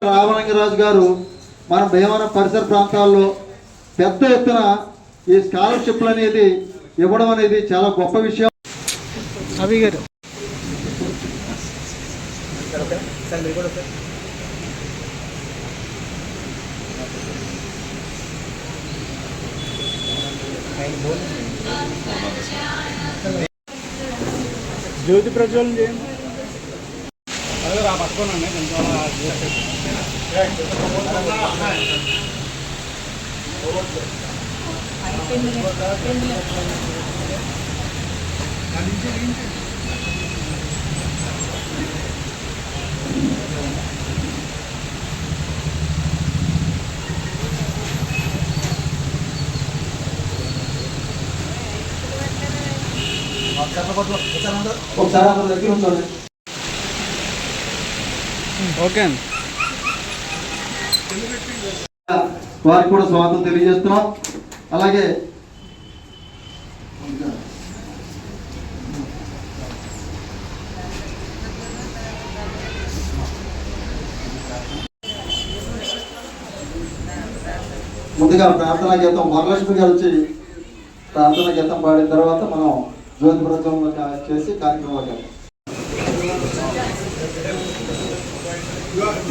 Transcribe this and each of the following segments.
రామలింగరాజు గారు మన భీమవరం పరిసర ప్రాంతాల్లో పెద్ద ఎత్తున ఈ స్కాలర్షిప్లు అనేది ఇవ్వడం అనేది చాలా గొప్ప విషయం. అవి గారు జ్యోతి ప్రజ్వలన చేయండి. పట్టుకోనండి ఒకసారి అందరి దగ్గర ఉంచండి. ఓకే వారికి కూడా స్వాగతం తెలియజేస్తున్నాం. అలాగే ముందుగా ప్రార్థనా గీతం వరలక్ష్మి గారు వచ్చి ప్రార్థనా గీతం పాడిన తర్వాత మనం జ్యోతి ప్రజ్వలన చేసి కార్యక్రమాలు.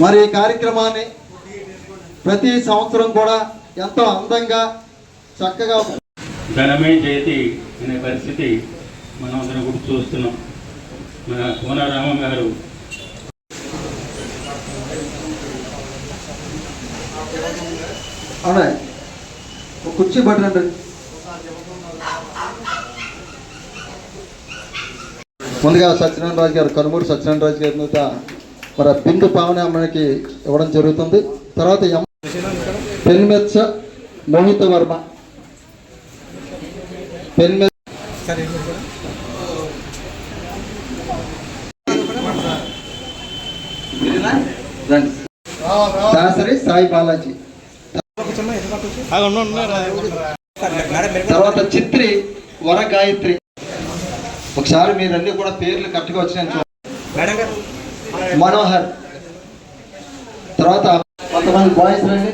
మరి ఈ కార్యక్రమాన్ని ప్రతి సంవత్సరం కూడా ఎంతో అందంగా చక్కగా ధనమే జయతి అనే పరిస్థితి మనం అందరం కూడా చూస్తున్నాం. మన కోనరామం గారు అవునా కుర్చీ పట్టండి. ముందుగా సత్యనారాయణ రాజు గారు, కనుమూరు సత్యనారాయణ రాజు గారి మీద మరి బిందు పావని అమ్మకి ఇవ్వడం జరుగుతుంది. తర్వాత పెన్మెత్స మోహిత వర్మ, దాసరి సాయి బాలాజీ, తర్వాత చిత్రి వర గాయత్రి. ఒకసారి మీరన్నీ కూడా పేర్లు కరెక్ట్గా వచ్చినాయి. మనోహర్, తర్వాత కొంతమంది బాయ్స్ రండి.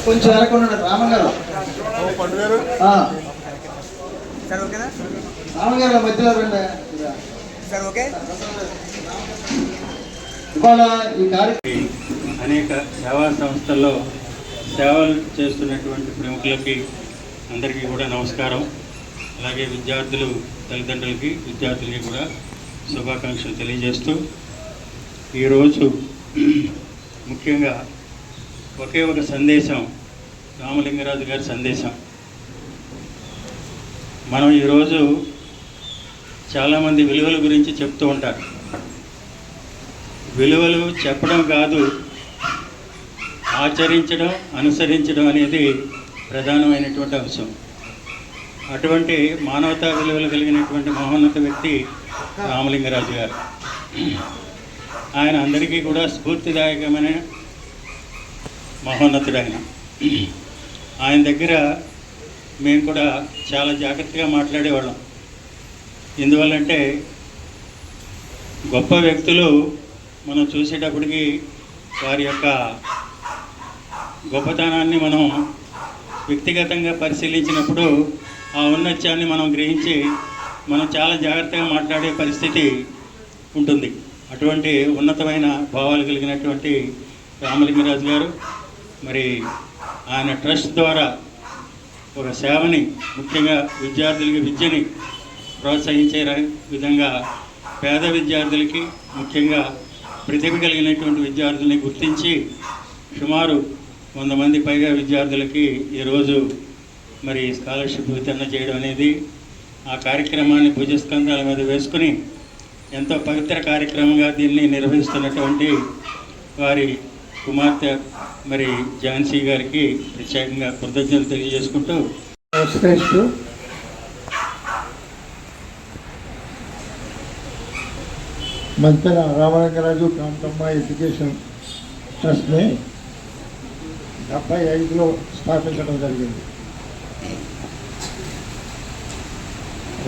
కొంచెం వెనకుండా రామన్ గారు, రామన్ గారు మధ్యలో రండి. ఇవాళ ఈ కార్యక్రమం అనేక సేవా సంస్థల్లో సేవలు చేస్తున్నటువంటి ప్రముఖులకి అందరికీ కూడా నమస్కారం. అలాగే విద్యార్థులు తల్లిదండ్రులకి విద్యార్థులకి కూడా శుభాకాంక్షలు తెలియజేస్తూ ఈరోజు ముఖ్యంగా ఒకే ఒక సందేశం, రామలింగరాజు గారి సందేశం. మనం ఈరోజు చాలామంది విలువల గురించి చెప్తూ ఉంటారు. విలువలు చెప్పడం కాదు, ఆచరించడం, అనుసరించడం అనేది ప్రధానమైనటువంటి అంశం. అటువంటి మానవతా విలువలు కలిగినటువంటి మహోన్నత వ్యక్తి రామలింగరాజు గారు. ఆయన అందరికీ కూడా స్ఫూర్తిదాయకమైన మహోన్నతుడైన ఆయన దగ్గర మేము కూడా చాలా జాగ్రత్తగా మాట్లాడేవాళ్ళం. ఎందువల్లంటే గొప్ప వ్యక్తులు మనం చూసేటప్పటికి వారి యొక్క గొప్పతనాన్ని మనం వ్యక్తిగతంగా పరిశీలించినప్పుడు ఆ ఔన్నత్యాన్ని మనం గ్రహించి మనం చాలా జాగ్రత్తగా మాట్లాడే పరిస్థితి ఉంటుంది. అటువంటి ఉన్నతమైన భావాలు కలిగినటువంటి రామలింగరాజు గారు మరి ఆయన ట్రస్ట్ ద్వారా ఒక సేవని, ముఖ్యంగా విద్యార్థులకి విద్యని ప్రోత్సహించే విధంగా పేద విద్యార్థులకి, ముఖ్యంగా ప్రతిభ కలిగినటువంటి విద్యార్థుల్ని గుర్తించి సుమారు 100 మంది పైగా విద్యార్థులకి ఈరోజు మరి స్కాలర్షిప్ వితరణ చేయడం అనేది, ఆ కార్యక్రమాన్ని భుజస్కంధాల మీద వేసుకుని ఎంతో పవిత్ర కార్యక్రమంగా దీన్ని నిర్వహిస్తున్నటువంటి వారి కుమార్తె మరి ఝాన్సీ గారికి ప్రత్యేకంగా కృతజ్ఞతలు తెలియజేసుకుంటూ మంతెన రామలింగరాజు కాంతమ్మ ఎడ్యుకేషన్ ట్రస్ట్ని 75లో స్థాపించడం జరిగింది.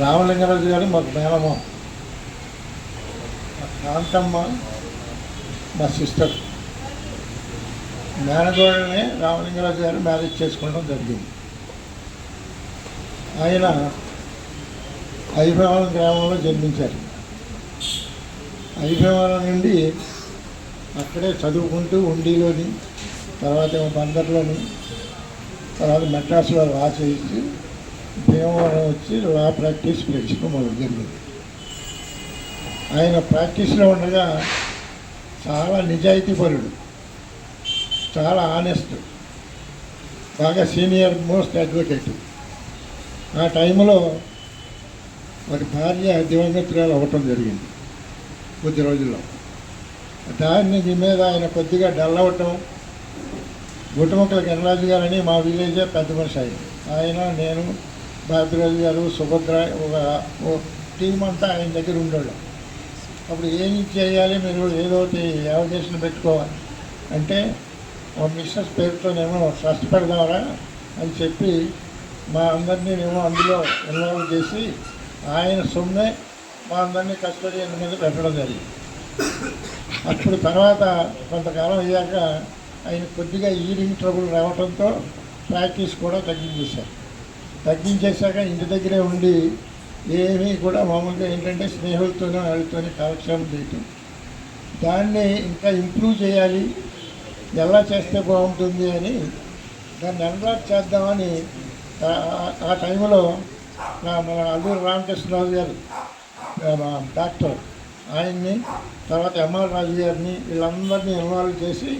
రామలింగరాజు గారు మాకు మేనమా. కాంతమ్మ మా సిస్టర్ మేనగోడనే రామలింగరాజు గారు మ్యారేజ్ చేసుకోవడం జరిగింది. ఆయన ఐభవరం గ్రామంలో జన్మించారు. ఐభవరం నుండి అక్కడే చదువుకుంటూ ఉండిలోని, తర్వాత ఏమో బందర్లోని, తర్వాత మెడ్రాస్లో లా చేసి భీమవరం వచ్చి లా ప్రాక్టీస్ పెంచుకోవడం జరిగింది. ఆయన ప్రాక్టీస్లో ఉండగా చాలా నిజాయితీపరుడు, చాలా ఆనెస్ట్, బాగా సీనియర్ మోస్ట్ అడ్వకేట్. ఆ టైంలో వారి భార్య దివంగతురాలు అవ్వటం జరిగింది కొద్ది రోజుల్లో. దాని మీద ఆయన కొద్దిగా డల్ అవ్వటం, గుట్టముక్కల గణరాజు గారని మా విలేజే పెద్ద మనిషి ఆయన, నేను, బాబిరాజు గారు, సుభద్ర, ఒక టీం అంతా ఆయన దగ్గర ఉండేవాళ్ళం. అప్పుడు ఏం చేయాలి, మీరు ఏదో ఒకటి అవకాశం పెట్టుకోవాలి అంటే మా మిస్సెస్ పేరుతోనేమో ట్రస్ట్ పెడదామరా అని చెప్పి మా అందరినీ మేము అందులో ఇన్వాల్వ్ చేసి ఆయన సొమ్మే మా అందరినీ కస్టడీ మీద పెట్టడం జరిగింది. అప్పుడు తర్వాత కొంతకాలం అయ్యాక ఆయన కొద్దిగా ఈడింగ్ ట్రబుల్ రావడంతో ప్రాక్టీస్ కూడా తగ్గించేశాక ఇంటి దగ్గరే ఉండి ఏమీ కూడా మామూలుగా ఏంటంటే స్నేహితులతోనూ వాళ్ళతోనే కాలక్షేమం చేయటం. దాన్ని ఇంకా ఇంప్రూవ్ చేయాలి, ఎలా చేస్తే బాగుంటుంది అని దాన్ని ఎన్లాట్ చేద్దామని ఆ టైంలో మన అల్లూరు రామకృష్ణరాజు గారు డాక్టర్, ఆయన్ని, తర్వాత ఎంఆర్ రాజు గారిని, వీళ్ళందరినీ ఇన్వాల్వ్ చేసి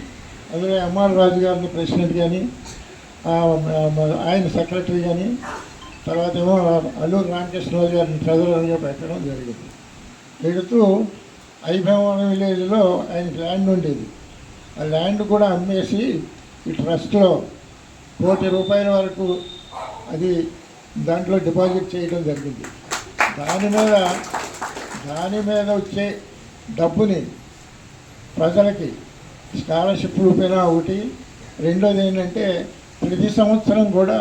అందులో ఎంఆర్ రాజు గారిని ప్రెసిడెంట్ కానీ, ఆయన సెక్రటరీ కానీ, తర్వాత ఏమో అల్లూరు రామకృష్ణరాజు గారిని ట్రెజరర్గా పెట్టడం జరిగింది. పెడుతూ ఐభవరం విలేజ్లో ఆయనకి ల్యాండ్ ఉండేది. ఆ ల్యాండ్ కూడా అమ్మేసి ఈ ట్రస్ట్లో ₹1,00,00,000 వరకు అది దాంట్లో డిపాజిట్ చేయడం జరిగింది. దాని మీద వచ్చే డబ్బుని ప్రజలకి స్కాలర్షిప్ రూపేణా ఒకటి, రెండోది ఏంటంటే ప్రతి సంవత్సరం కూడా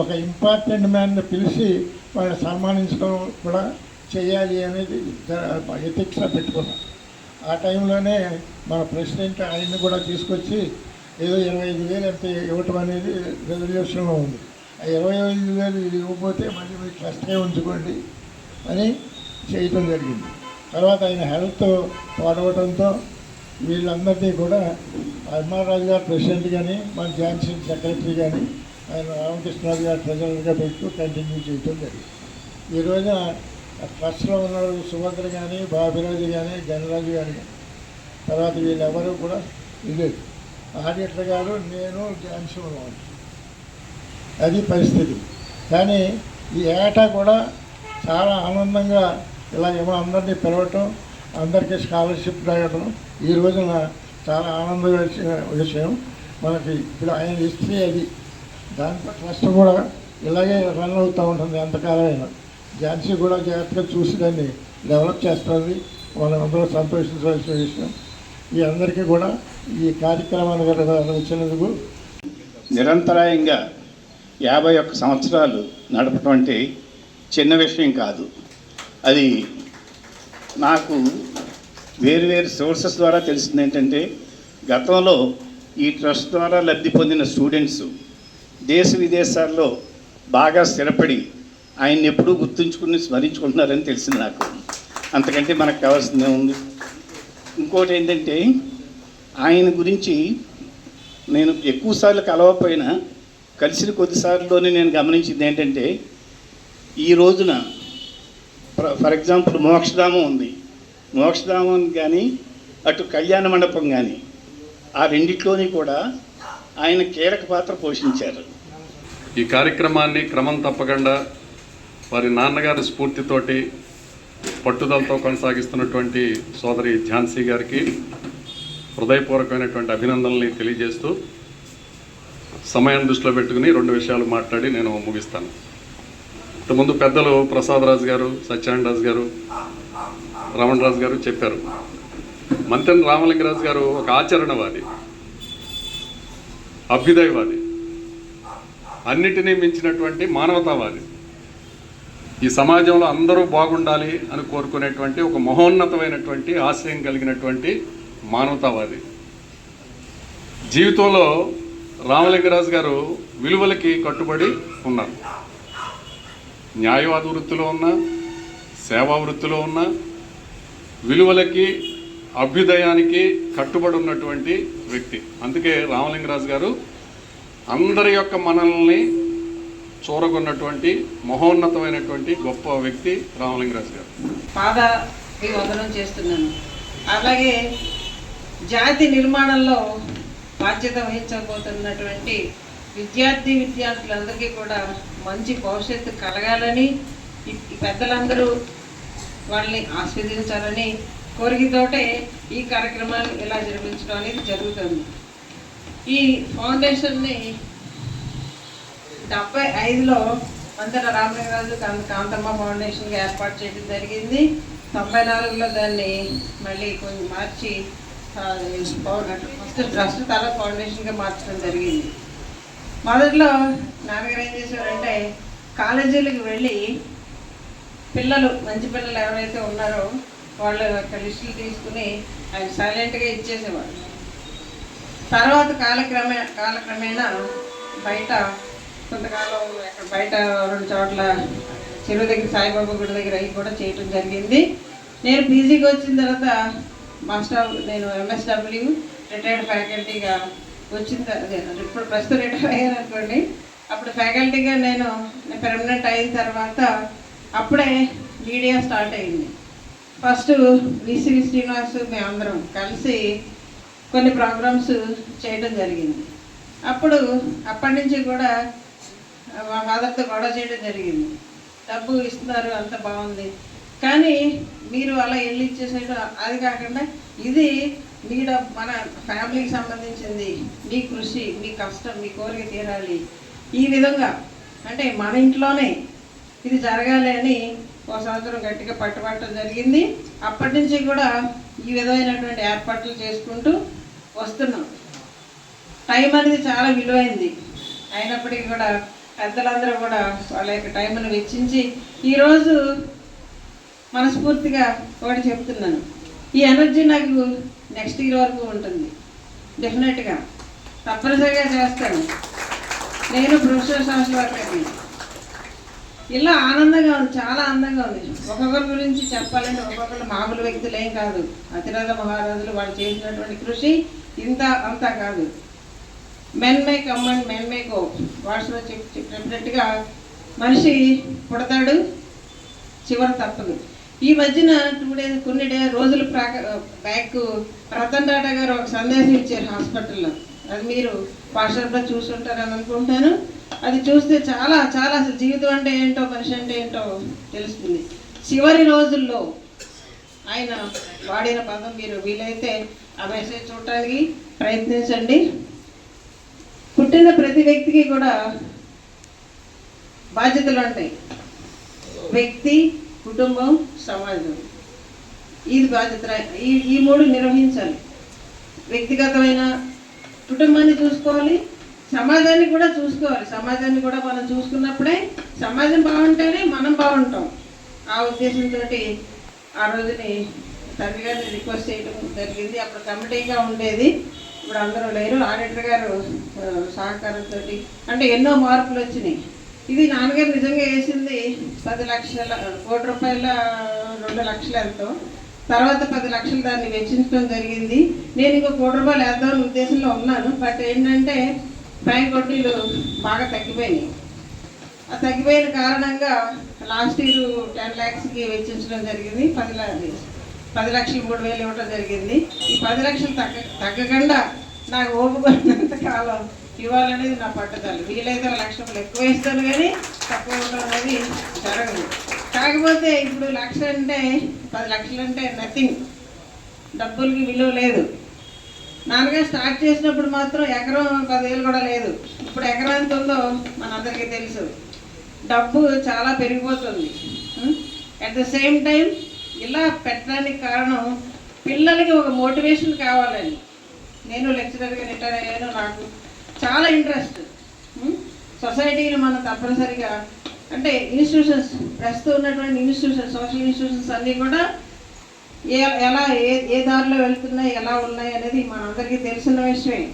ఒక ఇంపార్టెంట్ మ్యాన్ని పిలిచి వాళ్ళని సన్మానించడం కూడా చేయాలి అనేది ఎథిక్స్లో పెట్టుకున్నాం. ఆ టైంలోనే మన ప్రెసిడెంట్ ఆయన్ని కూడా తీసుకొచ్చి ఏదో 25,000 ఎంత ఇవ్వటం అనేది రెజల్యూషన్లో ఉంది. ఆ 25,000 ఇది ఇవ్వకపోతే మళ్ళీ మీరు ట్రస్ట్గా ఉంచుకోండి అని చేయటం జరిగింది. తర్వాత ఆయన హెల్త్ పాడవడంతో వీళ్ళందరినీ కూడా ఎంఆర్ రాజు గారు ప్రెసిడెంట్ కానీ, మన ఝాన్సీ సెక్రటరీ కానీ, ఆయన రామకృష్ణరాజు గారు ట్రెజరర్గా పెడుతూ కంటిన్యూ చేయటం జరిగింది. ఈ రోజున ట్రస్ట్లో ఉన్న సుభద్ర కానీ, బాబిరాజు కానీ, గణరాజు కానీ, తర్వాత వీళ్ళెవరూ కూడా లేదు. ఆడిటర్ గారు, నేను, ఝాన్సీ ఉన్నాం. అది పరిస్థితి. కానీ ఈ ఏటా కూడా చాలా ఆనందంగా ఇలా ఏమో అందరినీ పిలవటం, అందరికీ స్కాలర్షిప్ రాయటం ఈ రోజున చాలా ఆనందమైన విషయం. మనకి ఇప్పుడు ఆయన హిస్టరీ అది, దాంట్లో ట్రస్ట్ కూడా ఇలాగే రన్ అవుతూ ఉంటుంది ఎంతకాలమైనా. ఝాన్సీ కూడా జాగ్రత్తగా చూసి దాన్ని డెవలప్ చేస్తుంది. మనం అందరూ సంతోషించవలసిన విషయం. ఈ అందరికీ కూడా ఈ కార్యక్రమాన్ని వచ్చినందుకు నిరంతరాయంగా 51 సంవత్సరాలు నడపడం అంటే చిన్న విషయం కాదు. అది నాకు వేరు సోర్సెస్ ద్వారా తెలిసింది ఏంటంటే, గతంలో ఈ ట్రస్ట్ ద్వారా లబ్ధి పొందిన స్టూడెంట్స్ దేశ విదేశాల్లో బాగా స్థిరపడి ఆయన్ని ఎప్పుడూ గుర్తుంచుకుని స్మరించుకుంటున్నారని తెలిసింది నాకు. అంతకంటే మనకు కావాల్సిందే ఉంది. ఇంకోటి ఏంటంటే, ఆయన గురించి నేను ఎక్కువసార్లు కలవకపోయినా కలిసిన కొద్దిసార్లులోనే నేను గమనించింది ఏంటంటే, ఈ రోజున ఫర్ ఎగ్జాంపుల్ మోక్షధామం ఉంది. మోక్షధామం కానీ అటు కళ్యాణ మండపం కానీ ఆ రెండిట్లోని కూడా ఆయన కీలక పాత్ర పోషించారు. ఈ కార్యక్రమాన్ని క్రమం తప్పకుండా వారి నాన్నగారి స్ఫూర్తితోటి పట్టుదలతో కొనసాగిస్తున్నటువంటి సోదరి ఝాన్సీ గారికి హృదయపూర్వకమైనటువంటి అభినందనల్ని తెలియజేస్తూ సమయాన్ని దృష్టిలో పెట్టుకుని 2 విషయాలు మాట్లాడి నేను ముగిస్తాను. ఇంతకుముందు పెద్దలు ప్రసాదరాజు గారు, సత్యనారాయణ రాజు గారు, రమణరాజు గారు చెప్పారు. మంతెన రామలింగరాజు గారు ఒక ఆచరణవాది, అభ్యుదయవాది, అన్నిటినీ మించినటువంటి మానవతావాది. ఈ సమాజంలో అందరూ బాగుండాలి అని కోరుకునేటువంటి ఒక మహోన్నతమైనటువంటి ఆశయం కలిగినటువంటి మానవతావాది. జీవితంలో రామలింగరాజు గారు విలువలకి కట్టుబడి ఉన్నారు. న్యాయవాద వృత్తిలో ఉన్న, సేవా వృత్తిలో ఉన్న, విలువలకి అభ్యుదయానికి కట్టుబడి ఉన్నటువంటి వ్యక్తి. అందుకే రామలింగరాజు గారు అందరి యొక్క మనల్ని చూరగొన్నటువంటి మహోన్నతమైనటువంటి గొప్ప వ్యక్తి రామలింగరాజు గారు. పాదాభివందనం చేస్తున్నాను. అలాగే జాతి నిర్మాణంలో బాధ్యత వహించబోతున్నటువంటి విద్యార్థులందరికీ కూడా మంచి భవిష్యత్తు కలగాలని, ఈ పెద్దలందరూ వాళ్ళని ఆస్వాదించాలని కోరికతోటే ఈ కార్యక్రమాలు ఇలా జరిపించడం అనేది జరుగుతుంది. ఈ ఫౌండేషన్ని 75లో మందర రామలింగరాజు కాంతమ్మ ఫౌండేషన్గా ఏర్పాటు చేయడం జరిగింది. 94లో దాన్ని మళ్ళీ కొంచెం మార్చి ఫస్ట్ ట్రస్ట్ తర్వాత ఫౌండేషన్గా మార్చడం జరిగింది. మొదట్లో నాన్నగారు ఏం చేసేవారంటే కాలేజీలకు వెళ్ళి పిల్లలు, మంచి పిల్లలు ఎవరైతే ఉన్నారో వాళ్ళు యొక్క లిస్టులు తీసుకుని ఆయన సైలెంట్గా ఇచ్చేసేవాడు. తర్వాత కాలక్రమేణా బయట కొంతకాలం అక్కడ బయట 2 చోట్ల చెరువు దగ్గర సాయిబాబా గుడి దగ్గర అవి కూడా చేయటం జరిగింది. నేను పీజీకి వచ్చిన తర్వాత నేను MSW రిటైర్డ్ ఫ్యాకల్టీగా వచ్చిన తర్వాత, ఇప్పుడు ప్రస్తుతం రిటైర్ అయ్యాను అనుకోండి, అప్పుడు ఫ్యాకల్టీగా నేను పెర్మనెంట్ అయిన తర్వాత అప్పుడే మీడియా స్టార్ట్ అయింది. ఫస్ట్ విసివి శ్రీనివాస్ మేమందరం కలిసి కొన్ని ప్రోగ్రామ్స్ చేయడం జరిగింది. అప్పటి నుంచి కూడా మా ఫాదర్తో గొడవ చేయడం జరిగింది. డబ్బు ఇస్తున్నారు, అంత బాగుంది, కానీ మీరు అలా వెళ్ళి ఇచ్చేసేయడం, అది కాకుండా ఇది మీ డబ్బు, మన ఫ్యామిలీకి సంబంధించింది, మీ కృషి, మీ కష్టం, మీ కోరిక తీరాలి, ఈ విధంగా అంటే మన ఇంట్లోనే ఇది జరగాలి అని ఒక సంవత్సరం గట్టిగా పట్టుబట్టడం జరిగింది. అప్పటి నుంచి కూడా ఈ విధమైనటువంటి ఏర్పాట్లు చేసుకుంటూ వస్తున్నాం. టైం అనేది చాలా విలువైంది. అయినప్పటికీ కూడా పెద్దలందరూ కూడా వాళ్ళ యొక్క టైంను వెచ్చించి ఈరోజు మనస్ఫూర్తిగా ఒకటి చెప్తున్నాను, ఈ ఎనర్జీ నాకు నెక్స్ట్ ఇయర్ వరకు ఉంటుంది. డెఫినెట్గా తప్పనిసరిగా చేస్తాను. నేను ప్రొఫెషనల్ సోషల్ వర్కర్ని. ఇలా ఆనందంగా ఉంది, చాలా ఆనందంగా ఉంది. ఒక్కొక్కరి గురించి చెప్పాలంటే ఒక్కొక్కరు మామూలు వ్యక్తులు ఏం కాదు. అతిరథ మహారాజులు వాళ్ళు చేసినటువంటి కృషి ఇంత అంతా కాదు. Men may come and men may go. వాట్స్లో చెప్పినట్టుగా మనిషి పుడతాడు, చివరి తప్పదు. ఈ మధ్యన 2 days కొన్ని రోజుల బ్యాక్ రతన్ టాటా గారు ఒక సందేశం ఇచ్చారు హాస్పిటల్లో. అది మీరు వాట్సాప్లో చూసుంటారని అనుకుంటున్నాను. అది చూస్తే చాలా చాలా అసలు జీవితం అంటే ఏంటో, మనిషి అంటే ఏంటో తెలుస్తుంది. చివరి రోజుల్లో ఆయన వాడిన పదం, మీరు వీలైతే ఆ మెసేజ్ చూడటానికి ప్రయత్నించండి. పుట్టిన ప్రతి వ్యక్తికి కూడా బాధ్యతలు ఉంటాయి. వ్యక్తి, కుటుంబం, సమాజం, ఇది బాధ్యత. ఈ 3 నిర్వహించాలి. వ్యక్తిగతమైన కుటుంబాన్ని చూసుకోవాలి, సమాజాన్ని కూడా చూసుకోవాలి. సమాజాన్ని కూడా మనం చూసుకున్నప్పుడే సమాజం బాగుంటేనే మనం బాగుంటాం. ఆ ఉద్దేశంతో ఆ రోజుని తండ్రి గారిని రిక్వెస్ట్ చేయడం జరిగింది. అప్పుడు కమిటీగా ఉండేది, ఇప్పుడు అందరూ లేరు. ఆడిటర్ గారు సహకారంతో అంటే ఎన్నో మార్పులు వచ్చినాయి. ఇది నాన్నగారు నిజంగా వేసింది 10 లక్షల, 1 కోటి రూపాయల 2 లక్షలు ఎంతో. తర్వాత 10 లక్షలు దాన్ని వెచ్చించడం జరిగింది. నేను ఇంకో 1 కోటి రూపాయలు వేద్దామని ఉద్దేశంలో ఉన్నాను. బట్ ఏంటంటే బ్యాంక్ వడ్డీలు బాగా తగ్గిపోయినాయి. ఆ తగ్గిపోయిన కారణంగా లాస్ట్ ఇయర్ 10 lakhsకి వెచ్చించడం జరిగింది. 10 లక్షలు 3,000 ఇవ్వడం జరిగింది. ఈ 10 లక్షలు తగ్గకుండా నాకు ఓపుకున్నంత కాలం ఇవ్వాలనేది నా పట్టుదల. వీలైతే 1 లక్ష రూపాయలు ఎక్కువ ఇస్తాను, కానీ తక్కువ ఇవ్వడం అనేది జరగదు. కాకపోతే ఇప్పుడు 1 లక్ష అంటే 10 లక్షలు అంటే నథింగ్, డబ్బులకి విలువ లేదు. నాన్నగారు స్టార్ట్ చేసినప్పుడు మాత్రం ఎకరం 10,000 కూడా లేదు. ఇప్పుడు ఎకరం ఎంత ఉందో మనందరికీ తెలుసు. డబ్బు చాలా పెరిగిపోతుంది. అట్ ద సేమ్ టైం ఇలా పెట్టడానికి కారణం పిల్లలకి ఒక మోటివేషన్ కావాలని. నేను లెక్చరర్గా రిటైర్ అయ్యాను. నాకు చాలా ఇంట్రెస్ట్. సొసైటీని మనం తప్పనిసరిగా అంటే ఇన్స్టిట్యూషన్స్ ప్రస్తుతం ఉన్నటువంటి ఇన్స్టిట్యూషన్స్ సోషల్ ఇన్స్టిట్యూషన్స్ అన్నీ కూడా ఎలా ఏ దారిలో వెళ్తున్నాయి, ఎలా ఉన్నాయి అనేది మనందరికీ తెలిసిన విషయమే.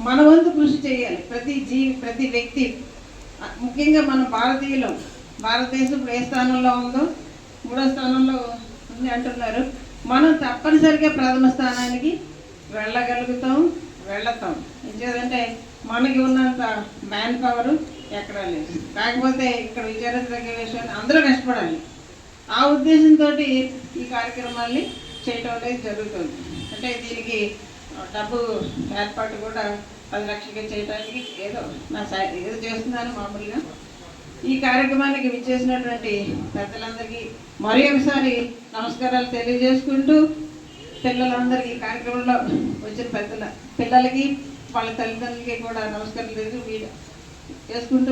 మన వంతు కృషి చేయాలి. ప్రతి వ్యక్తి, ముఖ్యంగా మన భారతీయులు, భారతదేశం ఇప్పుడు ఏ స్థానంలో ఉందో 3వ స్థానంలో ఉంది అంటున్నారు. మనం తప్పనిసరిగా ప్రథమ స్థానానికి వెళతాం. ఎందుకంటే మనకి ఉన్నంత మ్యాన్ పవర్ ఎక్కడా లేదు. కాకపోతే ఇక్కడ విచారించదగ్గ విషయాన్ని అందరూ కష్టపడాలి. ఆ ఉద్దేశంతో ఈ కార్యక్రమాల్ని చేయటం అనేది జరుగుతుంది. అంటే దీనికి డబ్బు ఏర్పాటు కూడా 10 లక్షలుగా చేయడానికి ఏదో చేస్తున్నాను మామూలుగా. ఈ కార్యక్రమానికి విచ్చేసినటువంటి పెద్దలందరికీ మరి ఒకసారి నమస్కారాలు తెలియజేసుకుంటూ, పిల్లలందరికీ ఈ కార్యక్రమంలో వచ్చిన పిల్లలకి వాళ్ళ తల్లిదండ్రులకి కూడా నమస్కారాలు చేసుకుంటూ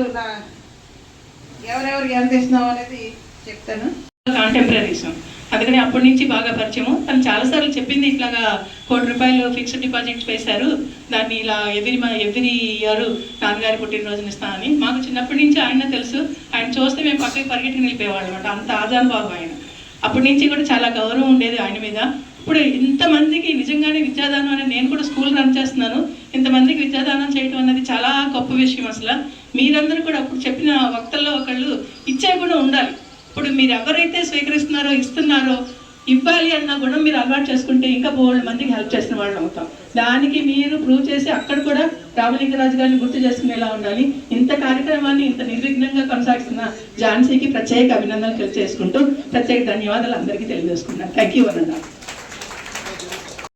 ఎవరెవరికి ఎంత ఇస్తున్నాం అనేది చెప్తాను. కాంటెంపరీస్, అందుకని అప్పటి నుంచి బాగా పరిచయము. తను చాలాసార్లు చెప్పింది, ఇట్లాగా ₹1,00,00,000 ఫిక్స్డ్ డిపాజిట్ వేశారు, దాన్ని ఇలా ఎవ్రీ ఇయర్ నాన్నగారి పుట్టినరోజున ఇస్తానని. మాకు చిన్నప్పటి నుంచి ఆయన తెలుసు. ఆయన చూస్తే మేము పక్కకి పరిగెట్టుకుని వెళ్ళిపోయేవాళ్ళం అనమాట. అంత ఆజాన్ బాబు ఆయన. అప్పటి నుంచి కూడా చాలా గౌరవం ఉండేది ఆయన మీద. ఇప్పుడు ఇంతమందికి నిజంగానే విద్యాదానం అనేది, నేను కూడా స్కూల్ రన్ చేస్తున్నాను, ఇంతమందికి విద్యాదానం చేయడం అనేది చాలా గొప్ప విషయం. అసలు మీరందరూ కూడా అప్పుడు చెప్పిన వక్తల్లో ఒకళ్ళు ఇచ్చే కూడా ఉండాలి. ఇప్పుడు మీరు ఎవరైతే స్వీకరిస్తున్నారో, ఇస్తున్నారో, ఇవ్వాలి అన్న గుణం మీరు అలవాటు చేసుకుంటే ఇంకా బోల్డ్ మందికి హెల్ప్ చేసిన వాళ్ళు అవుతాం. దానికి మీరు ప్రూవ్ చేసి అక్కడ కూడా రామలింగరాజు గారిని గుర్తు చేసుకునేలా ఉండాలి. ఇంత కార్యక్రమాన్ని ఇంత నిర్విఘ్నంగా కొనసాగిస్తున్న ఝాన్సీకి ప్రత్యేక అభినందనలు తెలియజేసుకుంటూ ప్రత్యేక ధన్యవాదాలు అందరికీ తెలియజేసుకున్నాను. థ్యాంక్ యూ అన్న.